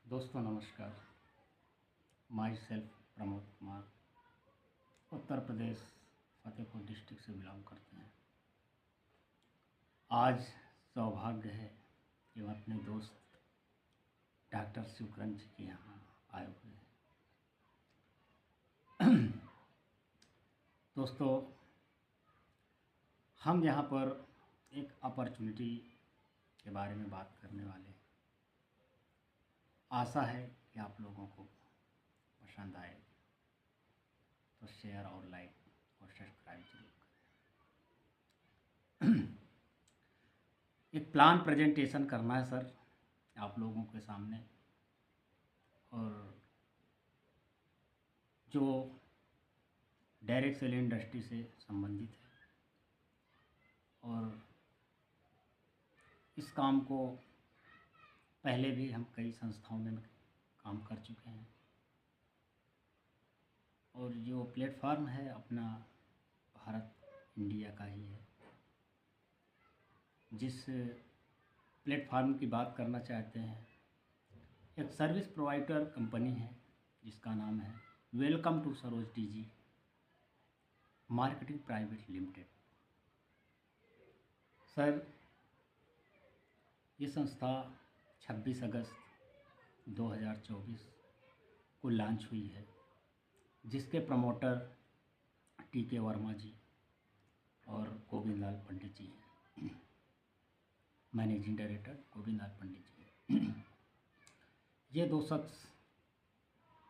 दोस्तों नमस्कार। My self Pramod Kumar, Uttar Pradesh Fatehpur district से बिलोंग करते हैं। आज सौभाग्य है कि मैं अपने दोस्त डॉक्टर शिवकरण जी के यहाँ आए हुए हैं। दोस्तों, हम यहाँ पर एक अपॉर्चुनिटी के बारे में बात करने वाले हैं। आशा है कि आप लोगों को पसंद आए, तो शेयर और लाइक और सब्सक्राइब जरूर करें। एक प्लान प्रेजेंटेशन करना है सर आप लोगों के सामने, और जो डायरेक्ट सेल इंडस्ट्री से संबंधित है, और इस काम को पहले भी हम कई संस्थाओं में काम कर चुके हैं। और जो प्लेटफार्म है अपना भारत इंडिया का ही है। जिस प्लेटफार्म की बात करना चाहते हैं, एक सर्विस प्रोवाइडर कंपनी है जिसका नाम है welcome to Saroj DG marketing private limited. Sir, ये संस्था 26 अगस्त 2024 को लॉन्च हुई है, जिसके प्रमोटर टी.के. वर्मा जी और गोविंद लाल पंडित जी हैं। मैनेजिंग डायरेक्टर गोविंद लाल पंडित जी हैं। ये दो शख्स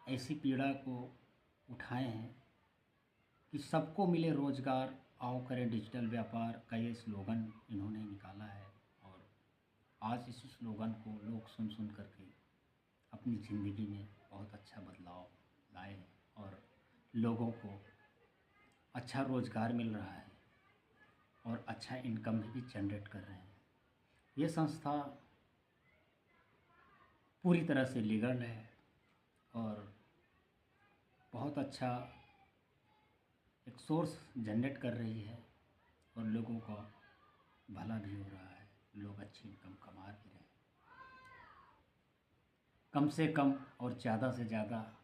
ऐसी पीड़ा को उठाए हैं कि सबको मिले रोजगार, आओ करें डिजिटल व्यापार का ये स्लोगन इन्होंने निकाला है। और आज इस स्लोगन को लोग सुन सुन करके अपनी ज़िंदगी में बहुत अच्छा बदलाव लाए हैं, और लोगों को अच्छा रोज़गार मिल रहा है और अच्छा इनकम भी जनरेट कर रहे हैं। ये संस्था पूरी तरह से लीगल है और बहुत अच्छा एक सोर्स जनरेट कर रही है, और लोगों का भला भी हो रहा है। लोग अच्छी इनकम कमा भी रहे हैं। कम से कम और ज़्यादा से ज़्यादा,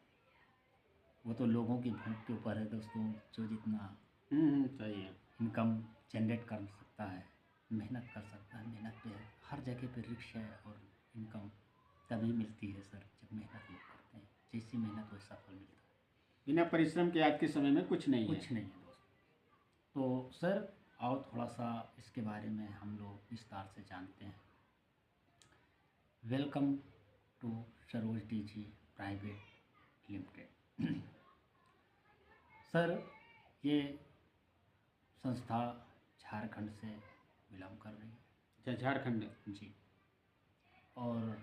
वो तो लोगों की भूख के ऊपर है दोस्तों। जो जितना सही है। इनकम जनरेट कर सकता है, मेहनत कर सकता है। मेहनत पे हर जगह पे रिस्क है, और इनकम तभी मिलती है सर जब मेहनत लोग करते हैं। जैसी मेहनत वैसा फल मिलता है। बिना परिश्रम के आज के समय में कुछ नहीं है। कुछ नहीं है दोस्त। तो सर आओ थोड़ा सा इसके बारे में हम लोग विस्तार से जानते हैं। Welcome to Saroj DG private limited. Sir, ये संस्था झारखंड से बिलोंग कर रही है। अच्छा, झारखंड जी। और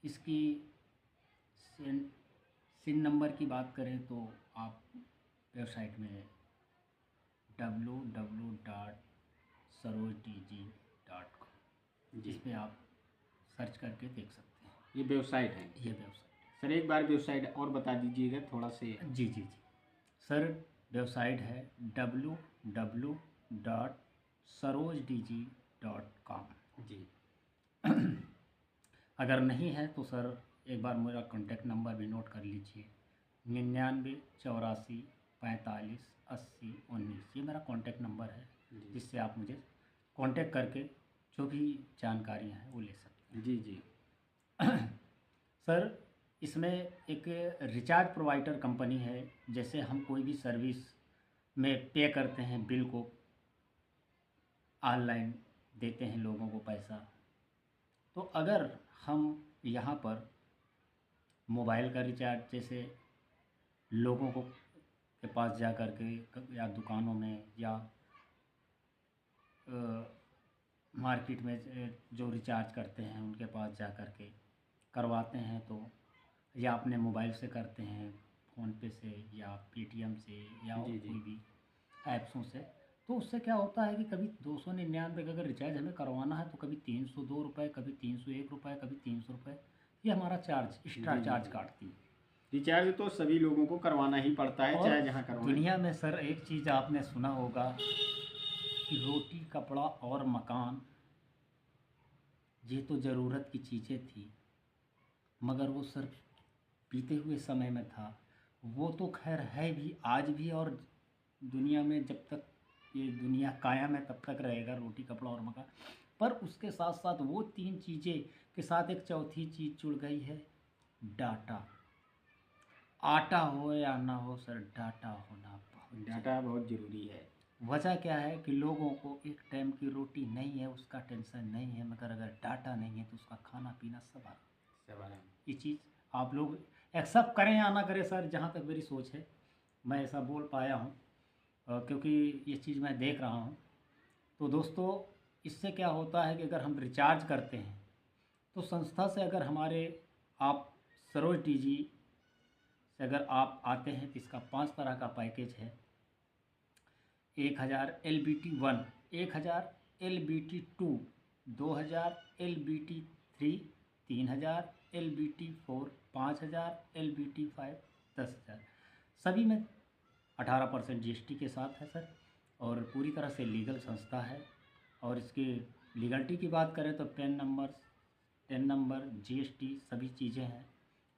इसकी सिन नंबर की बात करें तो आप वेबसाइट में www.sarojDG.com जिस पे आप सर्च करके देख सकते हैं। ये वेबसाइट है। ये वेबसाइट सर एक बार वेबसाइट और बता दीजिएगा थोड़ा से। जी जी जी सर, वेबसाइट है www.sarojdg.com। जी अगर नहीं है तो सर एक बार मेरा कॉन्टैक्ट नंबर भी नोट कर लीजिए। 99 84 45 80 19। ये मेरा कॉन्टैक्ट नंबर है, जिससे आप मुझे कॉन्टैक्ट करके जो भी जानकारियाँ हैं वो ले सकते हैं। जी जी सर, इसमें एक रिचार्ज प्रोवाइडर कंपनी है। जैसे हम कोई भी सर्विस में पे करते हैं, बिल को ऑनलाइन देते हैं लोगों को पैसा, तो अगर हम यहाँ पर मोबाइल का रिचार्ज, जैसे लोगों को के पास जा कर के या दुकानों में या मार्केट में जो रिचार्ज करते हैं उनके पास जा कर के करवाते हैं, तो या अपने मोबाइल से करते हैं, फ़ोन पे से या पेटीएम से या जी, जी। कोई भी ऐप्सों से, तो उससे क्या होता है कि कभी 299 का अगर रिचार्ज हमें करवाना है तो कभी 302 रुपये, कभी 301 रुपये, कभी 300 रुपये, ये हमारा चार्ज एक्स्ट्रा जी, चार्ज जी। काटती है। रिचार्ज तो सभी लोगों को करवाना ही पड़ता है, और चाहे जहाँ करवाएं। दुनिया में सर एक चीज़ आपने सुना होगा कि रोटी, कपड़ा और मकान, ये तो ज़रूरत की चीज़ें थी, मगर वो सर बीते हुए समय में था। वो तो खैर है भी आज भी, और दुनिया में जब तक ये दुनिया कायम है तब तक रहेगा रोटी कपड़ा और मकान। पर उसके साथ साथ वो तीन चीज़ें के साथ एक चौथी चीज़ जुड़ गई है, डाटा। आटा हो या ना हो सर, डाटा होना बहुत डाटा बहुत ज़रूरी है। वजह क्या है कि लोगों को एक टाइम की रोटी नहीं है उसका टेंशन नहीं है, मगर अगर डाटा नहीं है तो उसका खाना पीना सब आराम। सब आराम। ये चीज़ आप लोग एक्सेप्ट करें या ना करें सर, जहाँ तक मेरी सोच है मैं ऐसा बोल पाया हूँ, क्योंकि ये चीज़ मैं देख रहा हूँ। तो दोस्तों, इससे क्या होता है कि अगर हम रिचार्ज करते हैं तो संस्था से अगर हमारे आप सरोज टीजी से अगर आप आते हैं तो इसका 5 तरह का पैकेज है। 1000 LBT1, 1000 LBT2, 2000 LBT3, 3000 LBT4, 5000 LBT5, 10,000। सभी में 18% GST के साथ है सर, और पूरी तरह से लीगल संस्था है। और इसकी लीगलिटी की बात करें तो टेन नंबर GST सभी चीज़ें हैं,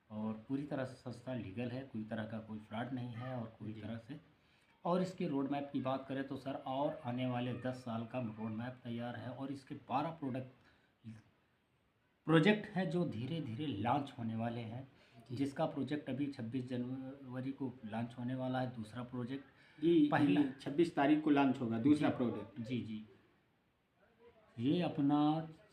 और पूरी तरह से संस्था लीगल है, कोई तरह का कोई फ्रॉड नहीं है और कोई तरह से। और इसके रोड मैप की बात करें तो सर, और आने वाले 10 साल का रोड मैप तैयार है, और इसके 12 प्रोजेक्ट हैं जो धीरे धीरे लॉन्च होने वाले हैं। जिसका प्रोजेक्ट अभी 26 जनवरी को लॉन्च होने वाला है, दूसरा प्रोजेक्ट। जी, पहला 26 तारीख को लॉन्च होगा दूसरा प्रोडक्ट। जी जी, ये अपना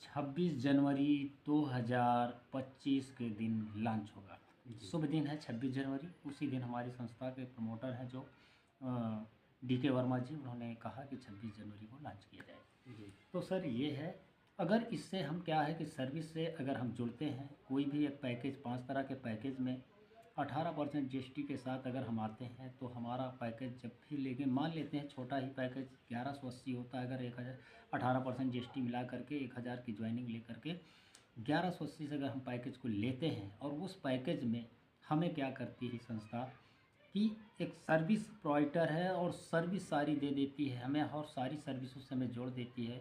26 जनवरी 2025 के दिन लॉन्च होगा। शुभ दिन है 26 जनवरी। उसी दिन हमारी संस्था के प्रमोटर हैं जो DK वर्मा जी, उन्होंने कहा कि 26 जनवरी को लॉन्च किया जाए। तो सर ये है, अगर इससे हम क्या है कि सर्विस से अगर हम जुड़ते हैं, कोई भी एक पैकेज 5 तरह के पैकेज में 18% GST के साथ अगर हम आते हैं तो हमारा पैकेज जब भी लेके मान लेते हैं छोटा ही पैकेज 1180 होता है। अगर 18% GST मिला करके 1000 की ज्वाइनिंग ले करके 1180 से अगर हम पैकेज को लेते हैं, और उस पैकेज में हमें क्या करती है संस्था कि एक सर्विस प्रोवाइडर है और सर्विस सारी दे देती है हमें, और सारी सर्विसों से हमें जोड़ देती है।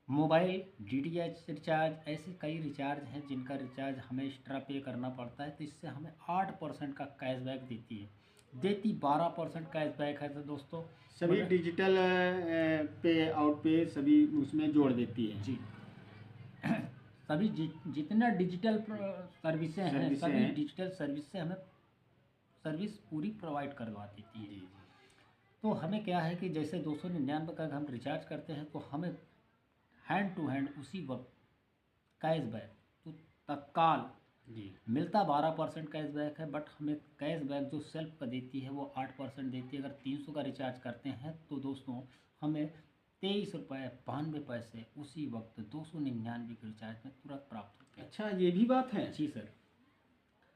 मोबाइल DTH रिचार्ज, ऐसे कई रिचार्ज हैं जिनका रिचार्ज हमें एक्स्ट्रा पे करना पड़ता है, तो इससे हमें 8% का कैशबैक देती है। 12% कैशबैक है। तो दोस्तों सभी डिजिटल पे आउट पे सभी उसमें जोड़ देती है जी सभी जितना डिजिटल सर्विसें हैं, सभी डिजिटल सर्विस से हमें सर्विस पूरी प्रोवाइड करवा देती है। तो हमें क्या है कि जैसे 299 का हम रिचार्ज करते हैं तो हमें हैंड टू हैंड उसी वक्त कैशबैक तो तत्काल मिलता 12% कैशबैक है, बट हमें कैशबैक जो सेल्फ का देती है वो 8% देती है। अगर 300 का रिचार्ज करते हैं तो दोस्तों हमें 23 रुपये 92 पैसे उसी वक्त 299 के रिचार्ज में तुरंत प्राप्त होते हैं। अच्छा, ये भी बात है। जी सर,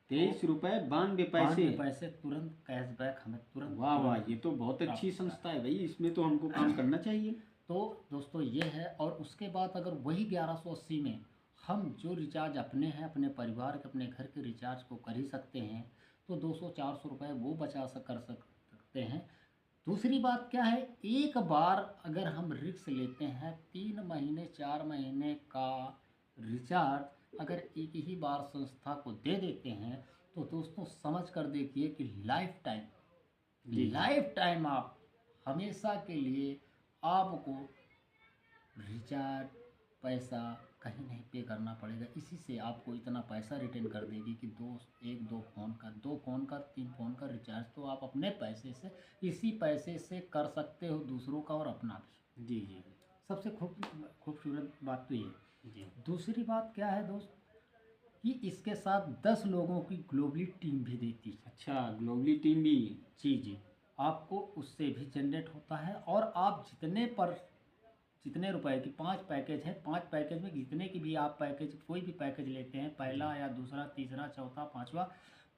23 रुपये 92 पैसे तुरंत कैशबैक हमें तुरंत। वाह वाह, ये तो बहुत अच्छी संस्था है भाई, इसमें तो हमको काम करना चाहिए। तो दोस्तों ये है, और उसके बाद अगर वही 1180 में हम जो रिचार्ज अपने हैं, अपने परिवार के, अपने घर के रिचार्ज को कर ही सकते हैं, तो 200-400 रुपये वो कर सकते हैं। दूसरी बात क्या है, एक बार अगर हम रिस्क लेते हैं 3 महीने 4 महीने का रिचार्ज अगर एक ही बार संस्था को दे देते हैं, तो दोस्तों समझ कर देखिए कि लाइफ टाइम आप हमेशा के लिए आपको रिचार्ज पैसा कहीं नहीं पे करना पड़ेगा। इसी से आपको इतना पैसा रिटर्न कर देगी कि दो फ़ोन का 3 फ़ोन का रिचार्ज तो आप अपने पैसे से, इसी पैसे से कर सकते हो, दूसरों का और अपना भी। जी जी, सबसे खूबसूरत बात तो ये। जी, दूसरी बात क्या है दोस्त, कि इसके साथ 10 लोगों की ग्लोबली टीम भी देती है। अच्छा, ग्लोबली टीम भी। जी, आपको उससे भी जनरेट होता है, और आप जितने रुपए की 5 पैकेज हैं, 5 पैकेज में जितने की भी आप पैकेज कोई भी पैकेज लेते हैं, पहला या दूसरा, तीसरा, चौथा, 5वां,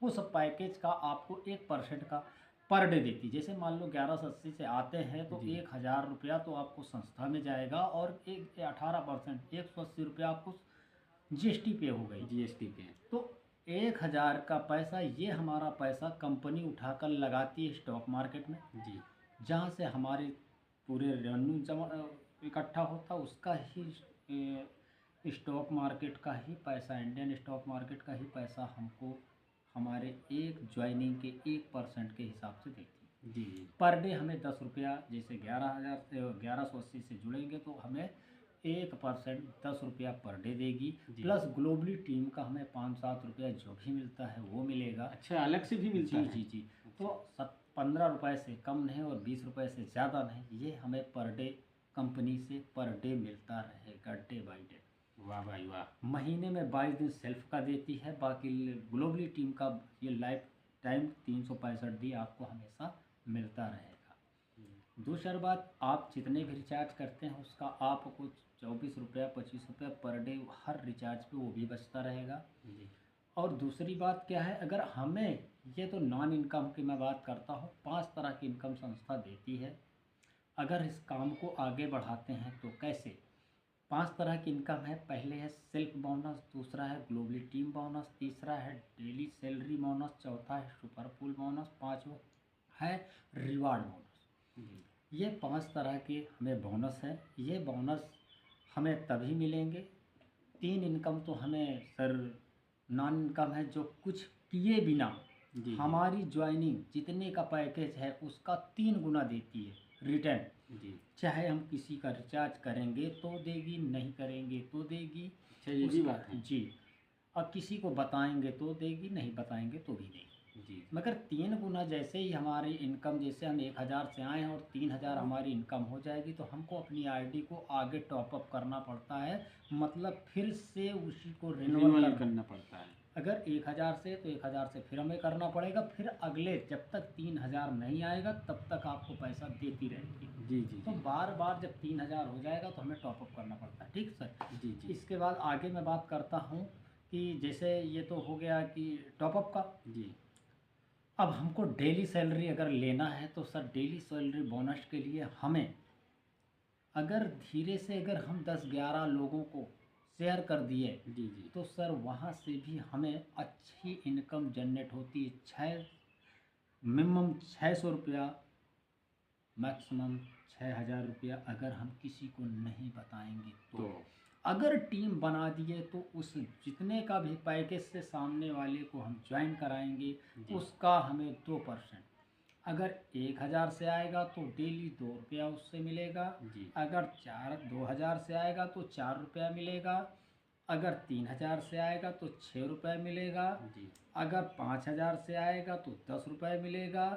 उस पैकेज का आपको 1% का पर डे देती है। जैसे मान लो 1180 से आते हैं तो 1000 रुपया तो आपको संस्था में जाएगा, और 18% 180 रुपया आपको GST पे हो गई। GST पे। तो 1000 का पैसा, ये हमारा पैसा कंपनी उठाकर लगाती है स्टॉक मार्केट में, जी, जहाँ से हमारे पूरे रेवेन्यू जमा इकट्ठा होता, उसका ही स्टॉक मार्केट का ही पैसा, इंडियन स्टॉक मार्केट का ही पैसा हमको हमारे एक ज्वाइनिंग के 1% के हिसाब से देती है। जी पर डे हमें 10 रुपया, जैसे 11,000 से 1180 से जुड़ेंगे तो हमें 1% 10 रुपया पर डे देगी। जी। प्लस ग्लोबली टीम का हमें 5-7 रुपया जो भी मिलता है वो मिलेगा। अच्छा, अलग से भी मिलता जी है? जी जी। तो 15 रुपये से कम नहीं और 20 रुपये से ज़्यादा नहीं, ये हमें पर डे कंपनी से पर डे मिलता रहेगा, डे बाई डे। वाह भाई वाह। महीने में 22 दिन सेल्फ का देती है, बाकी ग्लोबली टीम का ये लाइफ टाइम 365 दिन आपको हमेशा मिलता रहेगा। दूसरी बात, आप जितने भी रिचार्ज करते हैं उसका आपको 24 रुपया 25 रुपया पर डे हर रिचार्ज पे वो भी बचता रहेगा। जी और दूसरी बात क्या है, अगर हमें, ये तो नॉन इनकम की मैं बात करता हूँ, 5 तरह की इनकम संस्था देती है। अगर इस काम को आगे बढ़ाते हैं तो कैसे? 5 तरह की इनकम है। पहले है सेल्फ बोनस, दूसरा है ग्लोबली टीम बोनस, तीसरा है डेली सैलरी बोनस, चौथा है सुपर पूल बोनस, पाँचवा है रिवार्ड बोनस। जी ये 5 तरह के हमें बोनस है। ये बोनस हमें तभी मिलेंगे। 3 इनकम तो हमें सर नॉन इनकम है, जो कुछ किए बिना जी हमारी ज्वाइनिंग जितने का पैकेज है उसका 3 गुना देती है रिटर्न। जी। चाहे हम किसी का रिचार्ज करेंगे तो देगी, नहीं करेंगे तो देगी। अच्छा, ये भी बात है। जी। और किसी को बताएंगे तो देगी, नहीं बताएंगे तो भी देगी। जी मगर 3 गुना जैसे ही हमारी इनकम, जैसे हम 1000 से आए हैं और 3000 हमारी इनकम हो जाएगी तो हमको अपनी आईडी को आगे टॉपअप करना पड़ता है, मतलब फिर से उसी को रिन्यूअल करना पड़ता है। अगर 1000 से तो 1000 से फिर हमें करना पड़ेगा, फिर अगले जब तक 3000 नहीं आएगा तब तक आपको पैसा देती रहेगी। जी जी तो बार बार जब 3000 हो जाएगा तो हमें टॉपअप करना पड़ता है। ठीक सर। जी जी इसके बाद आगे मैं बात करता हूँ कि जैसे ये तो हो गया कि टॉपअप का। जी अब हमको डेली सैलरी अगर लेना है तो सर डेली सैलरी बोनस के लिए हमें अगर धीरे से अगर हम 10-11 लोगों को शेयर कर दिए जी जी। तो सर वहाँ से भी हमें अच्छी इनकम जनरेट होती है। मिनिमम 600 रुपया, मैक्सिमम 6000 रुपया अगर हम किसी को नहीं बताएंगे तो अगर टीम बना दिए तो उस जितने का भी पैकेज से सामने वाले को हम ज्वाइन कराएंगे उसका हमें 2%। अगर 1000 से आएगा तो डेली 2 रुपया उससे मिलेगा। जी अगर 2000 से आएगा तो 4 रुपया मिलेगा। अगर 3000 से आएगा तो 6 रुपये मिलेगा। जी अगर 5000 से आएगा तो 10 रुपये मिलेगा।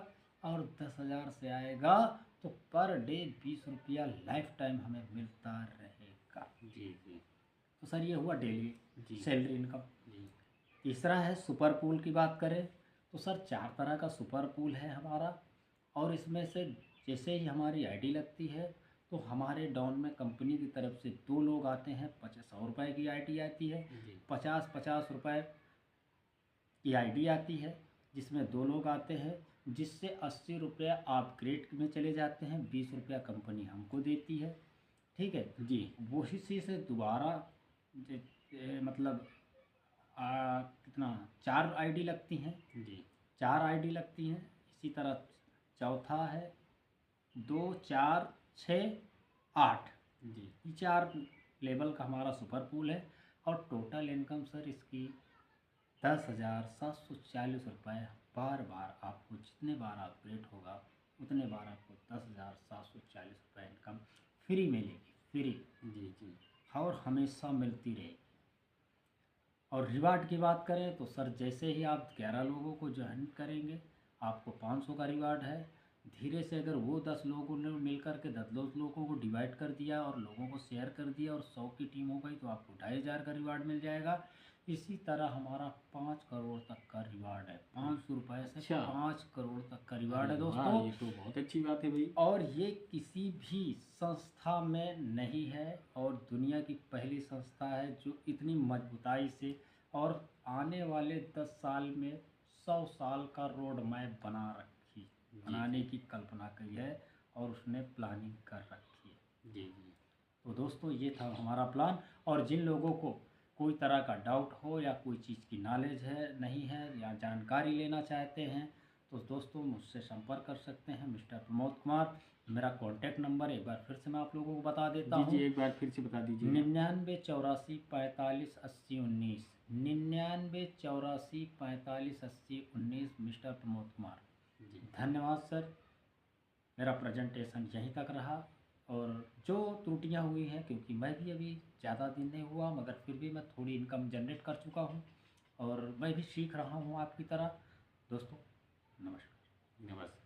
और 10,000 से आएगा तो पर डे 20 रुपया लाइफ टाइम हमें मिलता रहेगा। जी जी। तो सर ये हुआ डेली जी सैलरी इनकम। जी तीसरा है सुपर पूल की बात करें तो सर 4 तरह का सुपर पूल है हमारा। और इसमें से जैसे ही हमारी आईडी लगती है तो हमारे डाउन में कंपनी की तरफ से 2 लोग आते हैं। 100 रुपये की आईडी आती है, जी 50-50 रुपये की आईडी आती है, जिसमें 2 लोग आते हैं, जिससे 80 रुपया आप ग्रेड में चले जाते हैं, 20 रुपया कंपनी हमको देती है। ठीक है जी वही से दोबारा मतलब कितना 4 आईडी लगती हैं। जी 4 आईडी लगती हैं। इसी तरह चौथा है 2 4 6 8। जी ये 4 लेवल का हमारा सुपर पूल है। और टोटल इनकम सर इसकी 10,740 रुपये। बार बार आपको जितने बार अपग्रेड होगा उतने बार आपको 10,740 रुपये इनकम फ्री मिलेगी, फ्री। जी जी और हमेशा मिलती रहेगी। और रिवार्ड की बात करें तो सर जैसे ही आप 11 लोगों को ज्वाइन करेंगे आपको 500 का रिवार्ड है। धीरे से अगर वो 10 लोगों ने मिल कर के 10 लोगों को डिवाइड कर दिया और लोगों को शेयर कर दिया और 100 की टीम हो गई तो आपको 2500 का रिवार्ड मिल जाएगा। इसी तरह हमारा 5 करोड़ तक का रिवार्ड है। 500 रुपये से अच्छा। 5 करोड़ तक का रिवार्ड है हाँ, दोस्तों। ये तो बहुत अच्छी बात है भाई। और ये किसी भी संस्था में नहीं है और दुनिया की पहली संस्था है जो इतनी मजबूताई से और आने वाले 10 साल में 100 साल का रोड मैप बनाने की कल्पना की है और उसने प्लानिंग कर रखी है। जी जी। तो दोस्तों ये था हमारा प्लान। और जिन लोगों को कोई तरह का डाउट हो या कोई चीज़ की नॉलेज है नहीं है या जानकारी लेना चाहते हैं तो दोस्तों मुझसे संपर्क कर सकते हैं मिस्टर प्रमोद कुमार। मेरा कॉन्टैक्ट नंबर एक बार फिर से मैं आप लोगों को बता देता हूँ। जी एक बार फिर से बता दीजिए। 99 84 45 80 19, 99 84 45 80 19, मिस्टर प्रमोद कुमार। जी धन्यवाद सर। मेरा प्रेजेंटेशन यहीं तक रहा, और जो त्रुटियां हुई हैं, क्योंकि मैं भी अभी ज़्यादा दिन नहीं हुआ, मगर फिर भी मैं थोड़ी इनकम जनरेट कर चुका हूं और मैं भी सीख रहा हूं आपकी तरह। दोस्तों नमस्कार। नमस्कार।